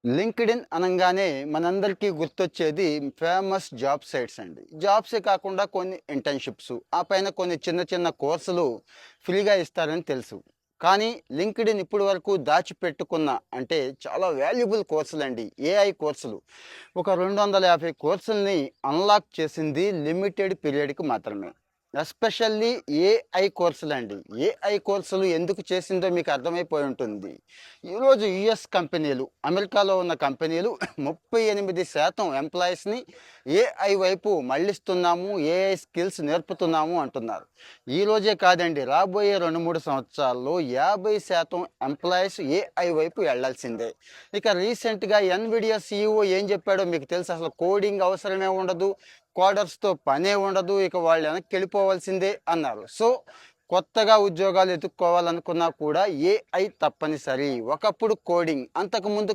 LinkedIn అనంగానే మనందరికీ గుర్తొచ్చేది ఫేమస్ జాబ్ సైట్స్ అండి. జాబ్సే కాకుండా కొన్ని ఇంటర్న్‌షిప్స్, ఆ పైన కొన్ని చిన్న చిన్న కోర్సులు ఫ్రీగా ఇస్తారని తెలుసు. కానీ లింక్డ్ఇన్ ఇప్పటి వరకు దాచిపెట్టుకున్న అంటే చాలా వాల్యుబుల్ కోర్సులండి. ఏఐ కోర్సులు. ఒక 250 కోర్సుల్ని అన్‌లాక్ చేసింది లిమిటెడ్ పీరియడ్‌కి మాత్రమే. Especially AI కోర్సులండి. ఏఐ కోర్సులు ఎందుకు చేసిందో మీకు అర్థమైపోయి ఉంటుంది. ఈరోజు యూఎస్ కంపెనీలు, అమెరికాలో ఉన్న కంపెనీలు 38% ఎంప్లాయీస్‌ని ఏఐ వైపు మళ్ళిస్తున్నాము, ఏఐ స్కిల్స్ నేర్పుతున్నాము అంటున్నారు. ఈ రోజే కాదండి, రాబోయే 2, 3 సంవత్సరాల్లో 50% ఎంప్లాయీస్ ఏఐ వైపు వెళ్ళాల్సిందే. ఇక రీసెంట్‌గా ఎన్విడియా సీఈఓ ఏం చెప్పాడో మీకు తెలుసా? అసలు కోడింగ్ అవసరమే ఉండదు, కోడర్స్‌తో పనే ఉండదు, ఇక వాళ్ళు వెనక్కెళ్ళిపోవాల్సిందే అన్నారు. సో, కొత్తగా ఉద్యోగాలు ఎతుక్కోవాలనుకున్నా కూడా ఏఐ తప్పనిసరి. ఒకప్పుడు కోడింగ్, అంతకుముందు